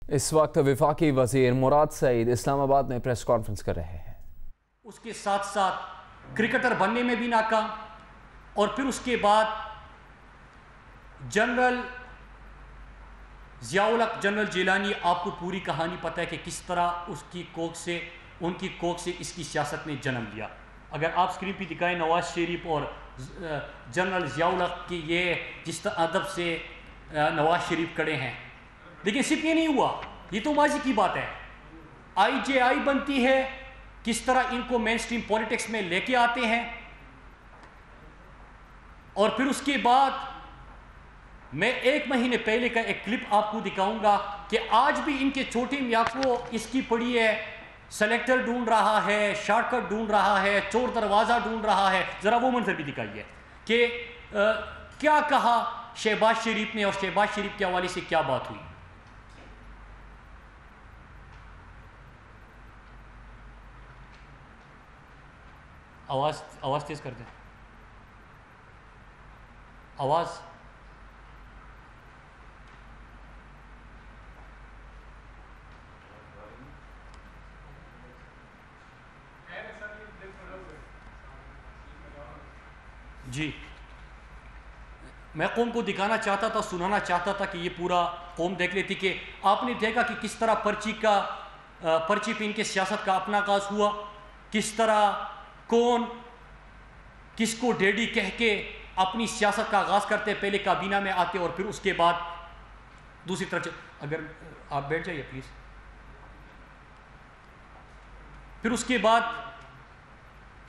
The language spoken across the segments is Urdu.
اس وقت وفاقی وزیر مراد سعید اسلام آباد میں پریس کانفرنس کر رہے ہیں۔ اس کے ساتھ ساتھ کرکٹر بننے میں بھی ناکام، اور پھر اس کے بعد جنرل ضیاء الحق جنرل جیلانی، آپ کو پوری کہانی پتہ ہے کہ کس طرح ان کی کوکھ سے اس کی سیاست نے جنم لیا۔ اگر آپ اسکرین پہ دکھائیں نواز شریف اور جنرل ضیاء الحق کی یہ جس طرح ادب سے نواز شریف کھڑے ہیں، لیکن صرف یہ نہیں ہوا، یہ تو ماضی کی بات ہے۔ آئی جے آئی بنتی ہے، کس طرح ان کو مین سٹریم پولیٹکس میں لے کے آتے ہیں، اور پھر اس کے بعد میں 1 مہینے پہلے کا ایک کلپ آپ کو دکھاؤں گا کہ آج بھی ان کے چھوٹے میاں کو اس کی پڑی ہے، سلیکٹر ڈھونڈ رہا ہے، شارٹ کٹ ڈھونڈ رہا ہے، چور دروازہ ڈھونڈ رہا ہے۔ ذرا وہ منظر بھی دکھائیے کہ کیا کہا شہباز شریف نے اور شہباز شریف کے حوالے سے کیا بات ہوئی۔ آواز تیز کر دیں، آواز۔ جی، میں قوم کو دکھانا چاہتا تھا، سنانا چاہتا تھا کہ یہ پورا قوم دیکھ لیتی کہ آپ نے دیکھا کہ کس طرح پرچی پہ ان کے سیاست کا اپنا آغاز ہوا، کس طرح کون کس کو ڈیڈی کہہ کے اپنی سیاست کا آغاز کرتے، پہلے کابینہ میں آتے اور پھر اس کے بعد دوسری طرف۔ اگر آپ بیٹھ جائیے پلیز۔ پھر اس کے بعد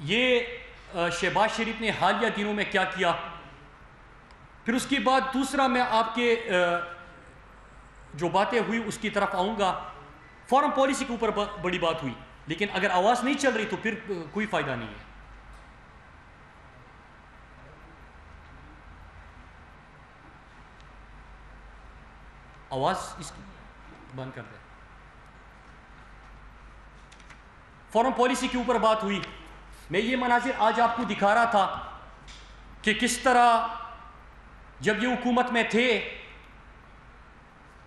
یہ شہباز شریف نے حالیہ دنوں میں کیا کیا، پھر اس کے بعد دوسرا میں آپ کے جو باتیں ہوئی اس کی طرف آؤں گا۔ فارن پالیسی کے اوپر بڑی بات ہوئی، لیکن اگر آواز نہیں چل رہی تو پھر کوئی فائدہ نہیں ہے۔ آواز اس کی بند کر دیں۔ فارن پالیسی کے اوپر بات ہوئی۔ میں یہ مناظر آج آپ کو دکھا رہا تھا کہ کس طرح جب یہ حکومت میں تھے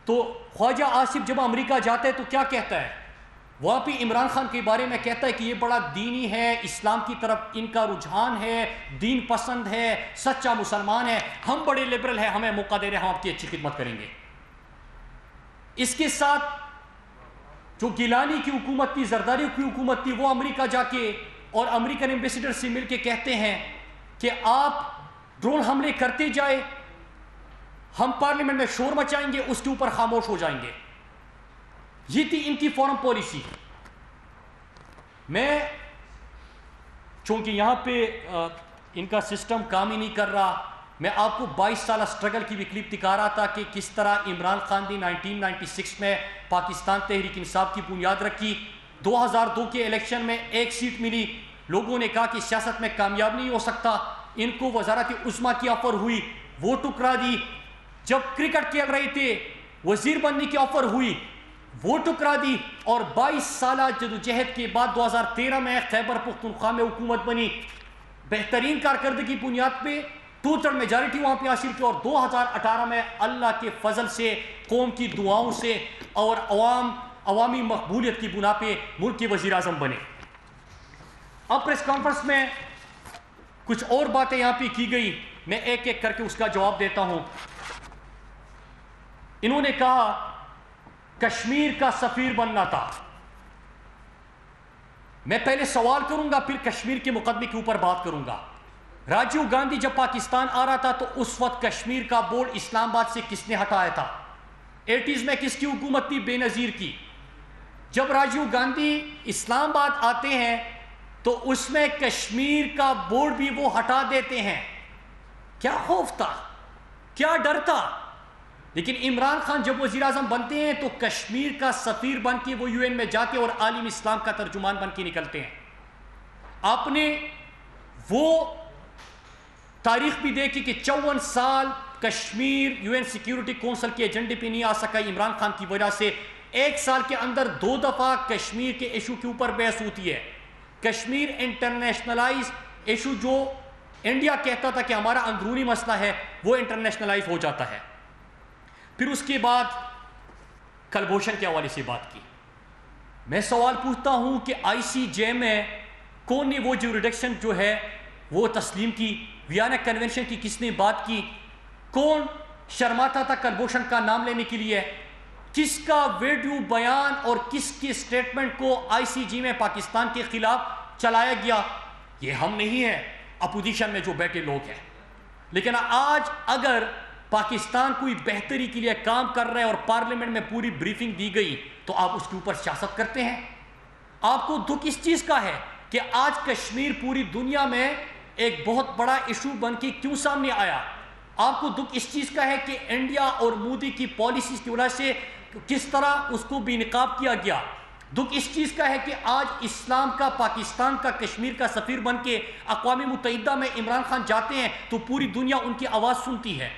تو خواجہ آصف جب امریکہ جاتا ہے تو کیا کہتا ہے، وہاں پہ عمران خان کے بارے میں کہتا ہے کہ یہ بڑا دینی ہے، اسلام کی طرف ان کا رجحان ہے، دین پسند ہے، سچا مسلمان ہے، ہم بڑے لبرل ہیں، ہمیں موقع دے رہے ہیں، ہم آپ کی اچھی خدمت کریں گے۔ اس کے ساتھ جو گیلانی کی حکومت تھی، زرداری کی حکومت تھی، وہ امریکہ جا کے اور امریکن ایمبیسیڈر سے مل کے کہتے ہیں کہ آپ ڈرون حملے کرتے جائے، ہم پارلیمنٹ میں شور مچائیں گے، اس کے اوپر خاموش ہو جائیں گے۔ یہ تھی ان کی فارن پالیسی۔ میں چونکہ یہاں پہ ان کا سسٹم کام ہی نہیں کر رہا، میں آپ کو 22 سالہ سٹرگل کی بھی کلپ دکھا رہا تھا کہ کس طرح عمران خان نے 1996 میں پاکستان تحریک انصاف کی بنیاد رکھی، 2002 کے الیکشن میں 1 سیٹ ملی، لوگوں نے کہا کہ سیاست میں کامیاب نہیں ہو سکتا، ان کو وزارت عظمیٰ کی آفر ہوئی، وہ ٹکرا دی۔ جب کرکٹ کھیل رہے تھے وزیر بننے کی آفر ہوئی، وہ ٹکرا دی، اور 22 سالہ جدوجہد کے بعد 2013 میں خیبر پختونخوا میں حکومت بنی، بہترین کارکردگی کی بنیاد پہ 2/3 میجارٹی وہاں پہ حاصل کی، اور 2018 میں اللہ کے فضل سے، قوم کی دعاؤں سے اور عوامی مقبولیت کی بنا پہ ملک کے وزیر اعظم بنے۔ اب پریس کانفرنس میں کچھ اور باتیں یہاں پہ کی گئی، میں ایک ایک کر کے اس کا جواب دیتا ہوں۔ انہوں نے کہا کشمیر کا سفیر بننا تھا۔ میں پہلے سوال کروں گا، پھر کشمیر کے مقدمے کے اوپر بات کروں گا۔ راجیو گاندھی جب پاکستان آ رہا تھا تو اس وقت کشمیر کا بورڈ اسلام آباد سے کس نے ہٹایا تھا؟ 80s میں کس کی حکومت تھی؟ بے نظیر کی۔ جب راجیو گاندھی اسلام آباد آتے ہیں تو اس میں کشمیر کا بورڈ بھی وہ ہٹا دیتے ہیں۔ کیا خوف تھا، کیا ڈر تھا؟ لیکن عمران خان جب وزیر اعظم بنتے ہیں تو کشمیر کا سفیر بن کے وہ UN میں جاتے اور عالم اسلام کا ترجمان بن کے نکلتے ہیں۔ آپ نے وہ تاریخ بھی دیکھی کہ 54 سال کشمیر UN سیکیورٹی کونسل کے ایجنڈے پہ نہیں آ سکا عمران خان کی وجہ سے۔ 1 سال کے اندر 2 دفعہ کشمیر کے ایشو کے اوپر بحث ہوتی ہے۔ کشمیر انٹرنیشنلائز ایشو جو انڈیا کہتا تھا کہ ہمارا اندرونی مسئلہ ہے، وہ انٹرنیشنلائز ہو جاتا ہے۔ پھر اس کے بعد کلبھوشن کے حوالے سے بات کی. میں سوال پوچھتا ہوں کہ آئی سی جے میں کون نے وہ جوریڈکشن جو ہے وہ تسلیم کی؟ ویانا کنونشن کی کس نے بات کی؟ کون شرماتا تھا کلبھوشن کا نام لینے کے لیے؟ کس کا ویڈیو بیان اور کس کے سٹیٹمنٹ کو آئی سی جی میں پاکستان کے خلاف چلایا گیا؟ یہ ہم نہیں ہیں، اپوزیشن میں جو بیٹھے لوگ ہیں. لیکن آج اگر پاکستان کوئی بہتری کے لیے کام کر رہے ہیں اور پارلیمنٹ میں پوری بریفنگ دی گئی تو آپ اس کے اوپر سیاست کرتے ہیں. آپ کو دکھ اس چیز کا ہے کہ آج کشمیر پوری دنیا میں ایک بہت بڑا ایشو بن کے کیوں سامنے آیا؟ آپ کو دکھ اس چیز کا ہے کہ انڈیا اور مودی کی پالیسیز کی وجہ سے کس طرح اس کو بے نقاب کیا گیا. دکھ اس چیز کا ہے کہ آج اسلام کا پاکستان کا کشمیر کا سفیر بن کے اقوام متحدہ میں عمران خان جاتے ہیں تو پوری دنیا ان کی آواز سنتی ہے.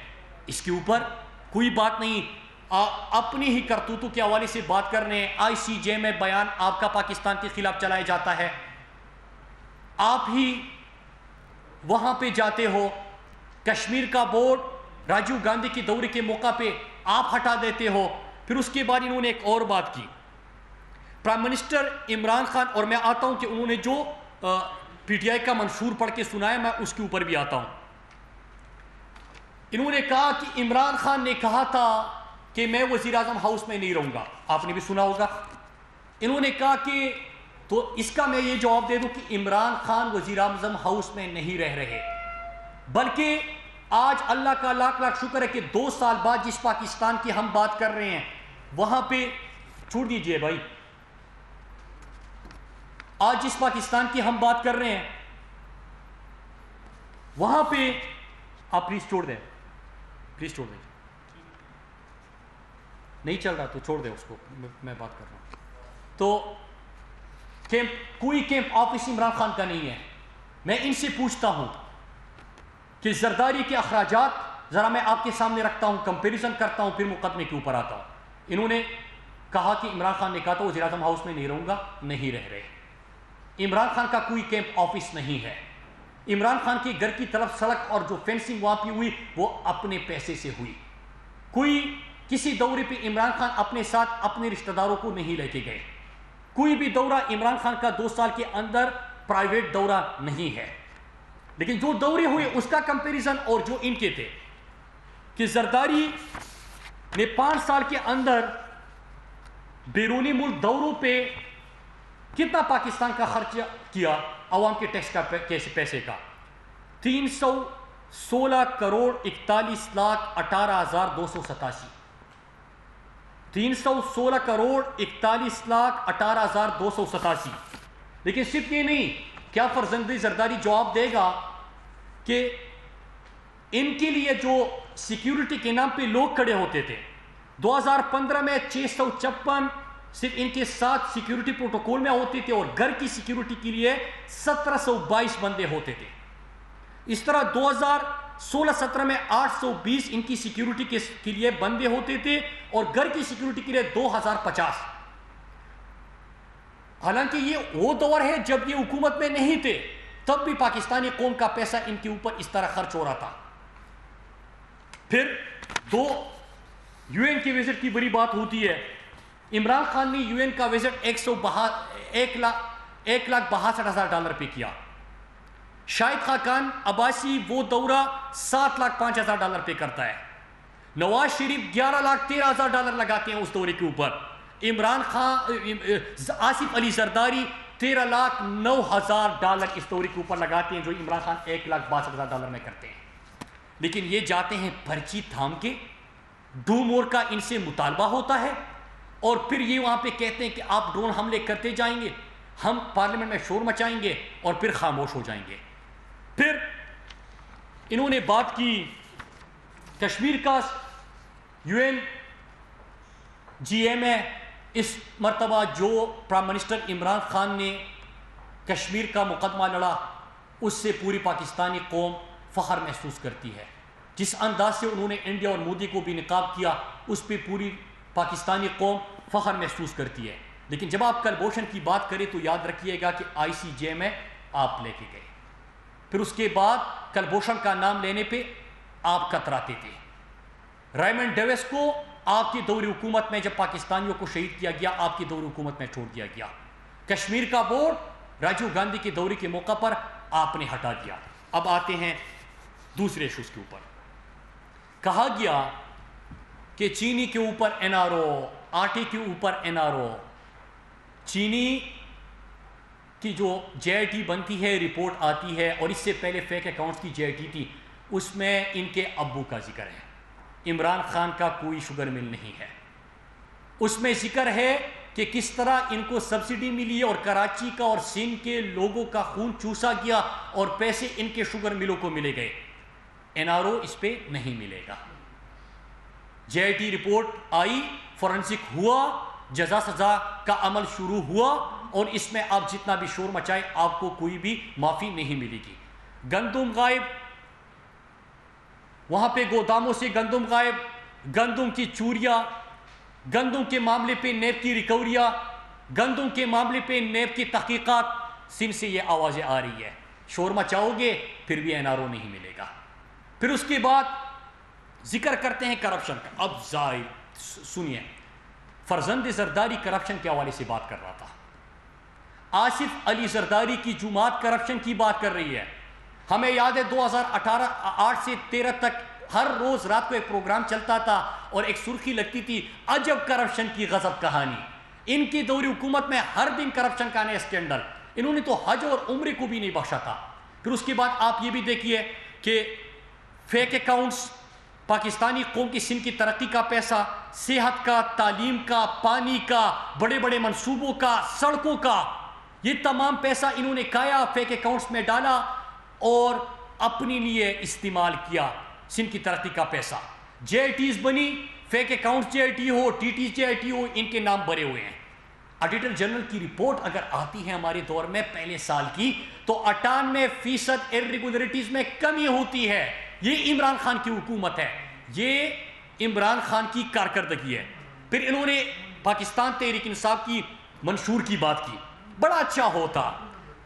اس کے اوپر کوئی بات نہیں. اپنی ہی کرتوتوں کے حوالے سے بات کر رہے ہیں. آئی سی جے میں بیان آپ کا پاکستان کے خلاف چلایا جاتا ہے. آپ ہی وہاں پہ جاتے ہو. کشمیر کا بورڈ راجیو گاندھی کے دورے کے موقع پہ آپ ہٹا دیتے ہو. پھر اس کے بعد انہوں نے ایک اور بات کی. پرائم منسٹر عمران خان، اور میں آتا ہوں کہ انہوں نے جو پی ٹی آئی کا منشور پڑھ کے سنایا، میں اس کے اوپر بھی آتا ہوں. انہوں نے کہا کہ عمران خان نے کہا تھا کہ میں وزیر اعظم ہاؤس میں نہیں رہوں گا. آپ نے بھی سنا ہوگا. انہوں نے کہا کہ تو اس کا میں یہ جواب دے دوں کہ عمران خان وزیر اعظم ہاؤس میں نہیں رہ رہے، بلکہ آج اللہ کا لاکھ لاکھ شکر ہے کہ 2 سال بعد جس پاکستان کی ہم بات کر رہے ہیں وہاں پہ چھوڑ دیجئے بھائی، آج جس پاکستان کی ہم بات کر رہے ہیں وہاں پہ آپ پلیز چھوڑ دیں، پلیز چھوڑ دیں. نہیں چل رہا تو چھوڑ دیں اس کو، میں بات کر رہا ہوں. تو کوئی کیمپ آفس عمران خان کا نہیں ہے. میں ان سے پوچھتا ہوں کہ زرداری کے اخراجات ذرا میں آپ کے سامنے رکھتا ہوں، کمپیریزن کرتا ہوں، پھر مقدمے کے اوپر آتا ہوں. انہوں نے کہا کہ عمران خان نے کہا تھا وزیر اعظم ہاؤس میں نہیں رہوں گا، نہیں رہ رہے. عمران خان کا کوئی کیمپ آفس نہیں ہے. عمران خان کے گھر کی طرف سڑک اور جو فینسنگ وہاں پہ ہوئی وہ اپنے پیسے سے ہوئی. کوئی کسی دورے پہ عمران خان اپنے ساتھ اپنے رشتہ داروں کو نہیں لے کے گئے. کوئی بھی دورہ عمران خان کا 2 سال کے اندر پرائیویٹ دورہ نہیں ہے. لیکن جو دورے ہوئے اس کا کمپیریزن اور جو ان کے تھے کہ زرداری نے 5 سال کے اندر بیرونی ملک دوروں پہ کتنا پاکستان کا خرچ کیا عوام کے ٹیکس کا پیسے کا؟ 316 کروڑ 41 لاکھ 18,287. 316 کروڑ 41 لاکھ 18,287. لیکن صرف یہ نہیں، کیا فرزند زرداری جواب دے گا کہ ان کے لیے جو سیکیورٹی کے نام پہ لوگ کھڑے ہوتے تھے 2015 میں 656 صرف ان کے ساتھ سیکیورٹی پروٹوکول میں ہوتے تھے اور گھر کی سیکیورٹی کے لیے 1722 بندے ہوتے تھے. اس طرح 2016-17 میں 820 ان کی سیکیورٹی کے لیے بندے ہوتے تھے اور گھر کی سیکیورٹی کے لیے 2050. حالانکہ یہ وہ دور ہے جب یہ حکومت میں نہیں تھے، تب بھی پاکستانی قوم کا پیسہ ان کے اوپر اس طرح خرچ ہو رہا تھا. پھر 2 یو این کی وزٹ کی بڑی بات ہوتی ہے. عمران خان نے یو این کا وزٹ 1,62,000 پہ کیا. شاہد خاقان عباسی وہ دورہ 7,05,000 پہ کرتا ہے. نواز شریف 11,13,000 لگاتے ہیں اس دورے کے اوپر. عمران خان آصف علی زرداری 13,09,000 اس دورے کے اوپر لگاتے ہیں جو عمران خان 1,62,000 میں کرتے ہیں. لیکن یہ جاتے ہیں پرچی تھام کے، ڈومور کا ان سے مطالبہ ہوتا ہے اور پھر یہ وہاں پہ کہتے ہیں کہ آپ ڈرون حملے کرتے جائیں گے، ہم پارلیمنٹ میں شور مچائیں گے اور پھر خاموش ہو جائیں گے. پھر انہوں نے بات کی کشمیر کا یو این جی اے میں اس مرتبہ جو پرائم منسٹر عمران خان نے کشمیر کا مقدمہ لڑا اس سے پوری پاکستانی قوم فخر محسوس کرتی ہے. جس انداز سے انہوں نے انڈیا اور مودی کو بھی نقاب کیا اس پہ پوری پاکستانی قوم فخر محسوس کرتی ہے. لیکن جب آپ کلبھوشن کی بات کریں تو یاد رکھیے گا کہ آئی سی جے میں آپ لے کے گئے. پھر اس کے بعد کلبھوشن کا نام لینے پہ آپ کتراتے تھے. ریمنڈ ڈیوس کو آپ کی دور حکومت میں جب پاکستانیوں کو شہید کیا گیا آپ کی دور حکومت میں چھوڑ دیا گیا. کشمیر کا بورڈ راجیو گاندھی کے دورے کے موقع پر آپ نے ہٹا دیا. اب آتے ہیں دوسرے ایشوز کے اوپر. کہا گیا کہ چینی کے اوپر NRO, آٹے کے اوپر NRO, چینی کی جو JIT بنتی ہے رپورٹ آتی ہے, اور اس سے پہلے فیک اکاؤنٹس کی JIT تھی, اس میں ان کے ابو کا ذکر ہے. عمران خان کا کوئی شوگر مل نہیں ہے. اس میں ذکر ہے کہ کس طرح ان کو سبسڈی ملی اور کراچی کا اور سندھ کے لوگوں کا خون چوسا گیا اور پیسے ان کے شوگر ملوں کو ملے گئے. NRO اس پہ نہیں ملے گا. JIT رپورٹ آئی, فورنسک ہوا, جزا سزا کا عمل شروع ہوا, اور اس میں آپ جتنا بھی شور مچائے آپ کو کوئی بھی معافی نہیں ملے گی. گندم غائب, وہاں پہ گوداموں سے گندم غائب, گندم کی چوریاں, گندم کے معاملے پہ نیب کی ریکوریاں, گندم کے معاملے پہ نیب کی تحقیقات. سندھ سے یہ آوازیں آ رہی ہے. شور مچاؤ گے پھر بھی NRO نہیں ملے گا. پھر اس کے بعد ذکر کرتے ہیں کرپشن کا. اب سنیے, فرزند زرداری کرپشن کے حوالے سے بات کر رہا تھا. آصف علی زرداری کی جماعت کرپشن کی بات کر رہی ہے. ہمیں یاد ہے 2018 سے 13 تک ہر روز رات کو ایک پروگرام چلتا تھا اور ایک سرخی لگتی تھی عجب کرپشن کی غضب کہانی. ان کی دور حکومت میں ہر دن کرپشن کا نیا اسکینڈل. انہوں نے تو حج اور عمرے کو بھی نہیں بخشا تھا. پھر اس کے بعد آپ یہ بھی دیکھیے کہ فیک اکاؤنٹس, پاکستانی قوم کی سندھ کی ترقی کا پیسہ, صحت کا, تعلیم کا, پانی کا, بڑے بڑے منصوبوں کا, سڑکوں کا, یہ تمام پیسہ انہوں نے کھایا, فیک اکاؤنٹس میں ڈالا اور اپنے لیے استعمال کیا. سندھ کی ترقی کا پیسہ, JITs بنی, فیک اکاؤنٹ JIT ہو, TTs JIT ہو, ان کے نام بھرے ہوئے ہیں. آڈیٹر جنرل کی رپورٹ اگر آتی ہے ہمارے دور میں پہلے سال کی تو 98% irregularities میں کمی ہوتی ہے. یہ عمران خان کی حکومت ہے, یہ عمران خان کی کارکردگی ہے. پھر انہوں نے پاکستان تحریک انصاف کی منشور کی بات کی. بڑا اچھا ہوتا,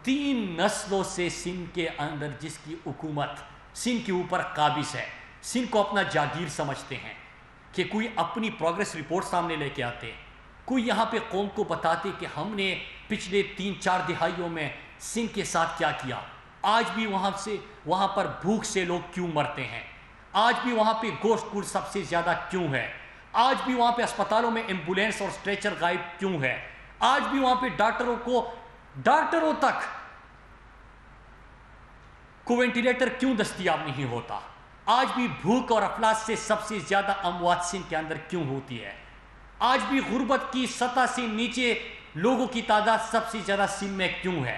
3 نسلوں سے سندھ کے اندر جس کی حکومت سندھ کے اوپر قابض ہے, سندھ کو اپنا جاگیر سمجھتے ہیں, کہ کوئی اپنی پروگریس رپورٹ سامنے لے کے آتے, کوئی یہاں پہ قوم کو بتاتے کہ ہم نے پچھلے 3-4 دہائیوں میں سندھ کے ساتھ کیا کیا. آج بھی وہاں پر بھوک سے لوگ کیوں مرتے ہیں, آج بھی وہاں پہ گوشت گڑ سب سے زیادہ کیوں ہے, آج بھی وہاں پہ اسپتالوں میں ایمبولینس اور اسٹریچر غائب کیوں ہے, آج بھی وہاں پہ ڈاکٹروں تک کو وینٹیلیٹر کیوں دستیاب نہیں ہوتا, آج بھی بھوک اور افلاس سے سب سے زیادہ اموات سندھ کے اندر کیوں ہوتی ہے, آج بھی غربت کی سطح سے نیچے لوگوں کی تعداد سب سے زیادہ سندھ میں کیوں ہے.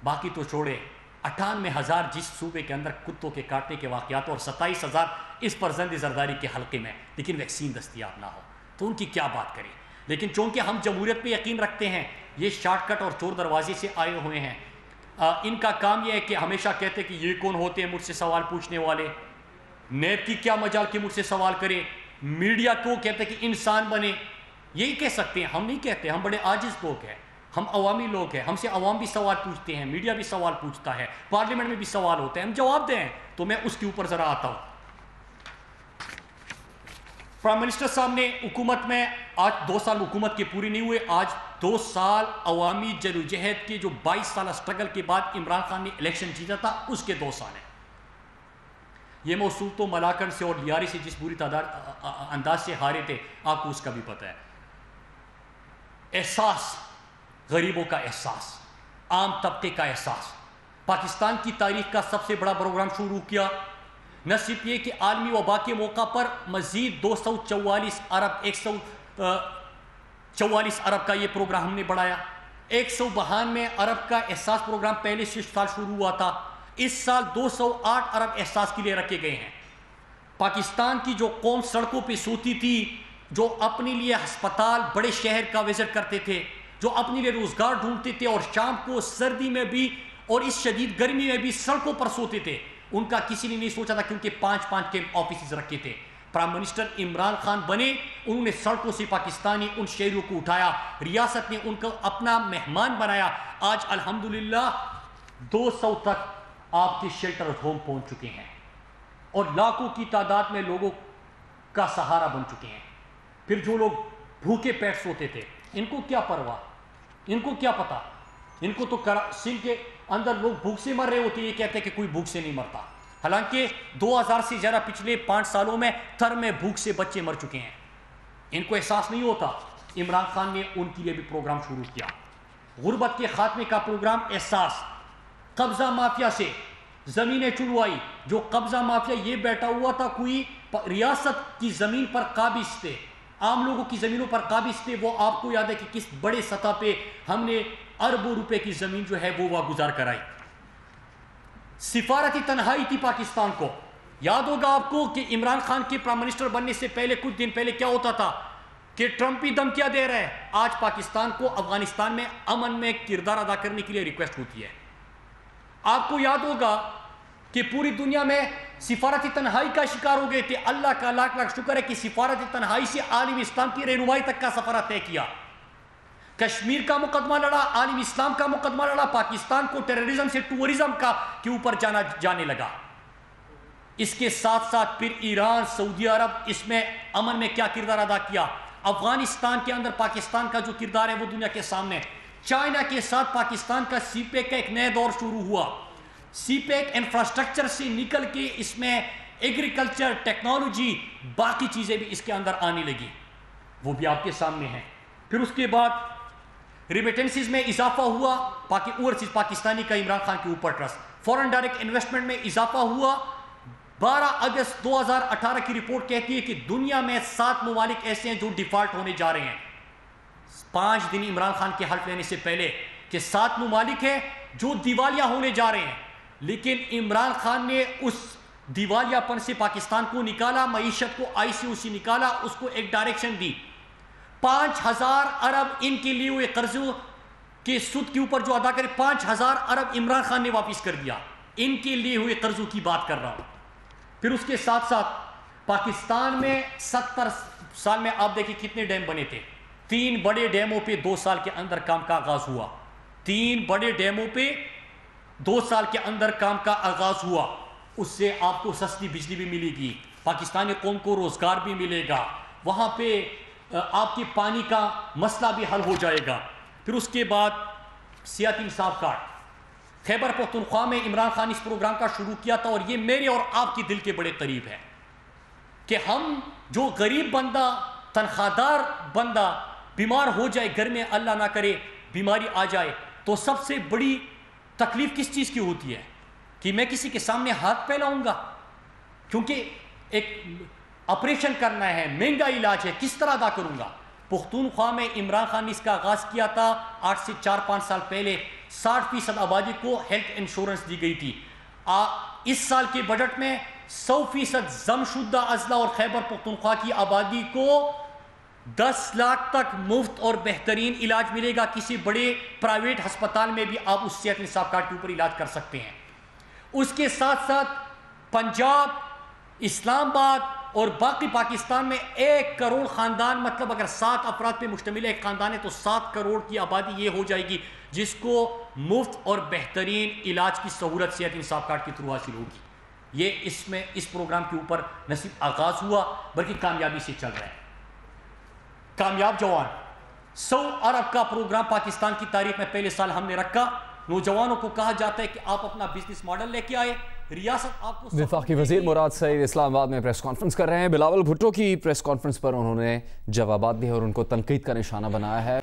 باقی تو چھوڑے, 98,000 جس صوبے کے اندر کتوں کے کاٹنے کے واقعات اور 27,000 اس فرزند زرداری کے حلقے میں, لیکن ویکسین دستیاب نہ ہو تو ان کی کیا بات کریں. لیکن چونکہ ہم جمہوریت پہ یقین رکھتے ہیں, یہ شارٹ کٹ اور چور دروازے سے آئے ہوئے ہیں. ان کا کام یہ ہے کہ ہمیشہ کہتے کہ یہ کون ہوتے ہیں مجھ سے سوال پوچھنے والے, نیب کی کیا مجال کہ مجھ سے سوال کرے, میڈیا کو کہتے کہ انسان بنے. یہی کہہ سکتے ہیں, ہم نہیں کہتے, ہم بڑے عاجز لوگ ہیں, ہم عوامی لوگ ہیں, ہم سے عوام بھی سوال پوچھتے ہیں, میڈیا بھی سوال پوچھتا ہے, پارلیمنٹ میں بھی سوال ہوتے ہیں, ہم جواب دیں. تو میں اس کے اوپر ذرا آتا ہوں. پرائم منسٹر صاحب نے حکومت میں آج 2 سال حکومت کے پوری نہیں ہوئے, آج 2 سال عوامی جدوجہد کے جو 22 سالہ سٹرگل کے بعد عمران خان نے الیکشن جیتا تھا اس کے 2 سال ہیں. یہ موصول تو ملاکنڈ سے اور لیاری سے جس بری انداز سے ہارے تھے آپ کو اس کا بھی پتہ ہے. احساس, غریبوں کا احساس, عام طبقے کا احساس, پاکستان کی تاریخ کا سب سے بڑا پروگرام شروع کیا. نہ صرف یہ کہ عالمی وبا کے موقع پر مزید 244 ارب کا یہ پروگرام ہم نے بڑھایا. 192 ارب کا احساس پروگرام پہلے سے سال شروع ہوا تھا, اس سال 208 ارب احساس کے لیے رکھے گئے ہیں. پاکستان کی جو قوم سڑکوں پہ سوتی تھی, جو اپنے لیے ہسپتال بڑے شہر کا وزٹ کرتے تھے, جو اپنے لیے روزگار ڈھونڈتے تھے اور شام کو سردی میں بھی اور اس شدید گرمی میں بھی سڑکوں پر سوتے تھے, ان کا کسی نے نہیں سوچا تھا کیونکہ 5 کیمپ آفیسز رکھے تھے. پرائم منسٹر عمران خان بنے, انہوں نے سڑکوں سے پاکستانی ان شہریوں کو اٹھایا, ریاست نے ان کو اپنا مہمان بنایا. آج الحمدللہ 200 تک آپ کے شیلٹر ہوم پہنچ چکے ہیں اور لاکھوں کی تعداد میں لوگوں کا سہارا بن چکے ہیں. پھر جو لوگ بھوکے پیٹ سوتے تھے ان کو کیا پرواہ, ان کو کیا پتا, ان کو تو سندھ کے اندر لوگ بھوک سے مر رہے ہوتے, یہ کہتے ہیں کہ کوئی بھوک سے نہیں مرتا, حالانکہ 2000 سے زیادہ پچھلے 5 سالوں میں تھر میں بھوک سے بچے مر چکے ہیں. ان کو احساس نہیں ہوتا. عمران خان نے ان کے لیے بھی پروگرام شروع کیا, غربت کے خاتمے کا پروگرام احساس, قبضہ مافیا سے زمینیں چلوائی. جو قبضہ مافیا یہ بیٹھا ہوا تھا, کوئی ریاست کی زمین پر قابض تھے, عام لوگوں کی زمینوں پر قابض تھے, وہ آپ کو یاد ہے کہ کس بڑے سطح پہ ہم نے اربوں روپے کی زمین جو ہے وہ واگزار کرائی. سفارتی تنہائی تھی پاکستان کو. یاد ہوگا آپ کو کہ عمران خان کے پرائم منسٹر بننے سے پہلے کچھ دن پہلے کیا ہوتا تھا کہ ٹرمپ ہی دھمکیاں دے رہے ہیں. آج پاکستان کو افغانستان میں امن میں کردار ادا کرنے کے لیے ریکویسٹ ہوتی ہے. آپ کو یاد ہوگا کہ پوری دنیا میں سفارتی تنہائی کا شکار ہو گئے تھے. اللہ کا لاکھ لاکھ شکر ہے کہ سفارتی تنہائی سے عالم اسلام کی رہنمائی تک کا سفر طے کیا. کشمیر کا مقدمہ لڑا, عالم اسلام کا مقدمہ لڑا, پاکستان کو ٹیررزم سے ٹورزم کے اوپر جانے لگا. اس کے ساتھ ساتھ پھر ایران, سعودی عرب اس میں امن میں کیا کردار ادا کیا. افغانستان کے اندر پاکستان کا جو کردار ہے وہ دنیا کے سامنے. چائنا کے ساتھ پاکستان کا سی پیک کا ایک نیا دور شروع ہوا. سی پیک انفراسٹرکچر سے نکل کے اس میں ایگریکلچر, ٹیکنالوجی, باقی چیزیں بھی اس کے اندر آنے لگی, وہ بھی آپ کے سامنے ہیں. پھر اس کے بعد ریمیٹنسز میں اضافہ ہوا, اوورسیز پاکستانی کا عمران خان کے اوپر ٹرسٹ. فورن ڈائریکٹ انویسٹمنٹ میں اضافہ ہوا. 12 اگست 2018 کی رپورٹ کہتی ہے کہ دنیا میں 7 ممالک ایسے ہیں جو ڈیفالٹ ہونے جا رہے ہیں. 5 دن عمران خان کے حلف لینے سے پہلے کہ 7 ممالک ہیں جو دیوالیہ ہونے جا رہے ہیں, لیکن عمران خان نے اس دیوالیہ پن سے پاکستان کو نکالا, معیشت کو ICO سے نکالا, اس کو ایک ڈائریکشن دی. 5000 ارب ان کے لیے ہوئے قرضوں کے سود کے اوپر جو ادا کرے, 5000 ارب عمران خان نے واپس کر دیا. ان کے لیے ہوئے قرضوں کی بات کر رہا ہوں. پھر اس کے ساتھ ساتھ پاکستان میں 70 سال میں آپ دیکھیں کتنے ڈیم بنے تھے. 3 بڑے ڈیموں پہ 2 سال کے اندر کام کا آغاز ہوا. 3 بڑے ڈیموں پہ 2 سال کے اندر کام کا آغاز ہوا. اس سے آپ کو سستی بجلی بھی ملے گی, پاکستانی قوم کو روزگار بھی ملے گا, وہاں پہ آپ کے پانی کا مسئلہ بھی حل ہو جائے گا. پھر اس کے بعد سیاحتی انصاف کارڈ. خیبر پختونخوا میں عمران خان اس پروگرام کا شروع کیا تھا, اور یہ میرے اور آپ کے دل کے بڑے قریب ہے کہ ہم جو غریب بندہ, تنخواہ دار بندہ بیمار ہو جائے گھر میں, اللہ نہ کرے بیماری آ جائے, تو سب سے بڑی تکلیف کس چیز کی ہوتی ہے کہ میں کسی کے سامنے ہاتھ پھیلاؤں گا, کیونکہ ایک آپریشن کرنا ہے, مہنگا علاج ہے, کس طرح ادا کروں گا. پختونخوا میں عمران خان نے اس کا آغاز کیا تھا. 8 سے 4-5 سال پہلے 60% آبادی کو ہیلتھ انشورنس دی گئی تھی. اس سال کے بجٹ میں 100% ضم شدہ اضلاع اور خیبر پختونخوا کی آبادی کو 10 لاکھ تک مفت اور بہترین علاج ملے گا. کسی بڑے پرائیویٹ ہسپتال میں بھی آپ اس صحت انصاف کارڈ کے اوپر علاج کر سکتے ہیں. اس کے ساتھ ساتھ پنجاب, اسلام آباد اور باقی پاکستان میں 1 کروڑ خاندان, مطلب اگر 7 افراد پہ مشتمل ایک خاندان ہے تو 7 کروڑ کی آبادی یہ ہو جائے گی جس کو مفت اور بہترین علاج کی سہولت صحت انصاف کارڈ کے تھرو حاصل ہوگی. یہ اس پروگرام کے اوپر نہ صرف آغاز ہوا بلکہ کامیابی سے چل رہا ہے. کامیاب جوان 100 ارب کا پروگرام پاکستان کی تاریخ میں پہلے سال ہم نے رکھا. نوجوانوں کو کہا جاتا ہے کہ آپ اپنا بزنس ماڈل لے کے آئے, ریاست آپ کو. وفاقی وزیر مراد سعید اسلام آباد میں پریس کانفرنس کر رہے ہیں. بلاول بھٹو کی پریس کانفرنس پر انہوں نے جوابات دیے اور ان کو تنقید کا نشانہ بنایا ہے.